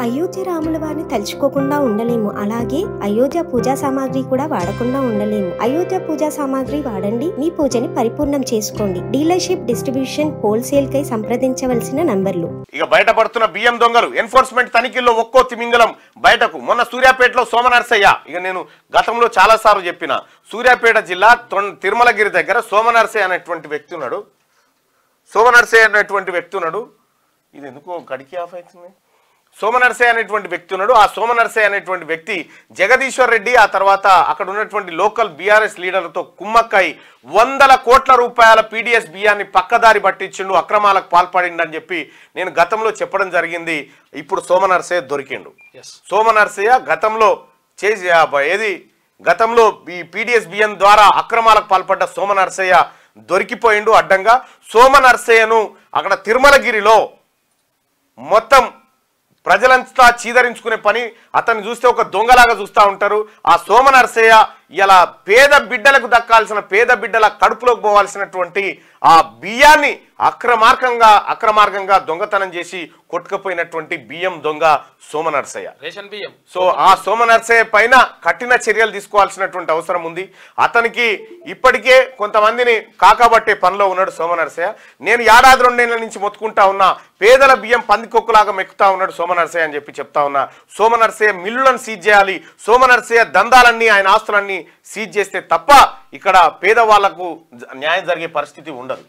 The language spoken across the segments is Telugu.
అయోధ్య రాముల వారిని తలుచుకోకుండా ఉండలేము. అలాగే అయోధ్య పూజా సామాగ్రి కూడా వాడకుండా ఉండలేము. అయోధ్య పూజా సామాగ్రి వాడండి, మీ పూజని పరిపూర్ణం చేసుకోండి. డీలర్షిప్, డిస్ట్రిబ్యూషన్, హోల్సేల్ కై సంప్రదించవలసిన నంబర్లు. ఇక బయటపడుతున్న బియ్యం దొంగలు. ఎన్ఫోర్స్మెంట్ తనిఖీల్లో ఒక్కో తిమింగలం బయటకు. మొన్న సూర్యాపేటలో సోమనర్సయ్య, ఇక నేను గతంలో చాలా సార్లు చెప్పిన, సూర్యాపేట జిల్లా తిరుమలగిరి దగ్గర సోమనర్సయ్య అనేటువంటి వ్యక్తి ఉన్నాడు. ఇది ఎందుకో గడికి ఆఫ్ అవుతుంది. సోమనర్సయ్య అనేటువంటి వ్యక్తి ఉన్నాడు. ఆ సోమనర్సయ్య అనేటువంటి వ్యక్తి జగదీశ్వర్ రెడ్డి, ఆ తర్వాత అక్కడ ఉన్నటువంటి లోకల్ బీఆర్ఎస్ లీడర్లతో కుమ్మక్కై 100 కోట్ల రూపాయల పీడిఎస్ బియ్యాన్ని పక్కదారి పట్టించిండు, అక్రమాలకు పాల్పడిండని చెప్పి నేను గతంలో చెప్పడం జరిగింది. ఇప్పుడు సోమనర్సయ్య దొరికిండు. సోమనర్సయ్య గతంలో ఈ పీడిఎస్ బియ్యం ద్వారా అక్రమాలకు పాల్పడ్డ సోమనర్సయ్య దొరికిపోయిండు అడ్డంగా. సోమనర్సయ్యను అక్కడ తిరుమలగిరిలో మొత్తం ప్రజలంతా చీదరించుకునే పని, అతన్ని చూస్తే ఒక దొంగలాగా చూస్తూ ఉంటారు. ఆ సోమనర్సయ్య ఇలా పేద బిడ్డలకు దక్కాల్సిన, పేద బిడ్డల కడుపులోకి పోవాల్సినటువంటి ఆ బియ్యాన్ని అక్రమార్గంగా దొంగతనం చేసి కొట్టుకుపోయినటువంటి బియ్యం దొంగ సోమనర్సయ్య, రేషన్ బియ్యం. సో ఆ సోమనర్సయ్య పైన కఠిన చర్యలు తీసుకోవాల్సినటువంటి అవసరం ఉంది. అతనికి ఇప్పటికే కొంతమందిని కాకబట్టే పనిలో ఉన్నాడు సోమనర్సయ్య. నేను 1-2 ఏళ్ల నుంచి మొత్తుకుంటా ఉన్నా, పేదల బియ్యం పందికొక్కులాగా మెక్కుతా ఉన్నాడు సోమనర్సయ్య అని చెప్పి చెప్తా ఉన్నా. సోమనర్సయ్య మిల్లులను సీజ్ చేయాలి. సోమనర్సయ్య దందాలన్నీ, ఆయన ఆస్తులన్నీ సీజ్ చేస్తే తప్ప ఇక్కడ పేదవాళ్లకు న్యాయం జరిగే పరిస్థితి ఉండదు.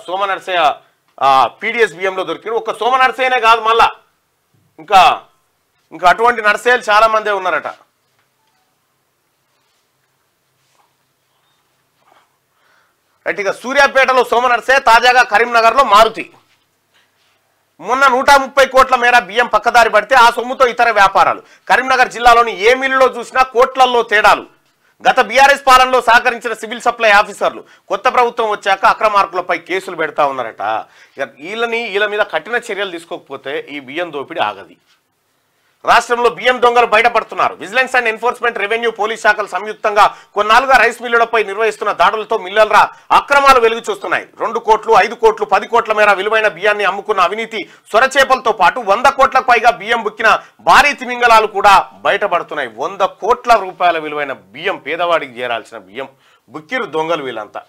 సోమనర్సయ్య పీడిఎస్ బియ్యంలో దొరికిండు. ఒక సోమనర్సయ్యనే కాదు, మళ్ళా ఇంకా అటువంటి నర్సయ్యలు చాలా మందే ఉన్నారట. ఇక సూర్యాపేటలో సోమనర్సయ్య, తాజాగా కరీంనగర్లో మారుతి. మొన్న 130 కోట్ల మేర బియ్యం పక్కదారి పడితే ఆ సొమ్ముతో ఇతర వ్యాపారాలు. కరీంనగర్ జిల్లాలోని ఏ మిల్లులో చూసినా కోట్లల్లో తేడాలు. గత బీఆర్ఎస్ పాలనలో సహకరించిన సివిల్ సప్లై ఆఫీసర్లు కొత్త ప్రభుత్వం వచ్చాక అక్రమార్కులపై కేసులు పెడతా ఉన్నారట. వీళ్ళ మీద కఠిన చర్యలు తీసుకోకపోతే ఈ బియ్యం దోపిడీ ఆగది. రాష్ట్రంలో బియ్యం దొంగలు బయటపడుతున్నారు. Vigilance and enforcement, revenue, police శాఖలు సంయుక్తంగా కొన్నాళ్ళుగా రైస్ మిల్లులపై నిర్వహిస్తున్న దాడులతో మిల్లర్ల అక్రమాలు వెలుగు చూస్తున్నాయి. 2 కోట్లు, 5 కోట్లు, 10 కోట్ల మేర విలువైన బియ్యాన్ని అమ్ముకున్న అవినీతి సొరచేపలతో పాటు 100 కోట్లకు పైగా బియ్యం బుక్కిన భారీ తిమింగలాలు కూడా బయటపడుతున్నాయి. 100 కోట్ల రూపాయల విలువైన బియ్యం, పేదవాడికి చేరాల్సిన బియ్యం బుక్కిరు దొంగలు వీళ్ళంతా.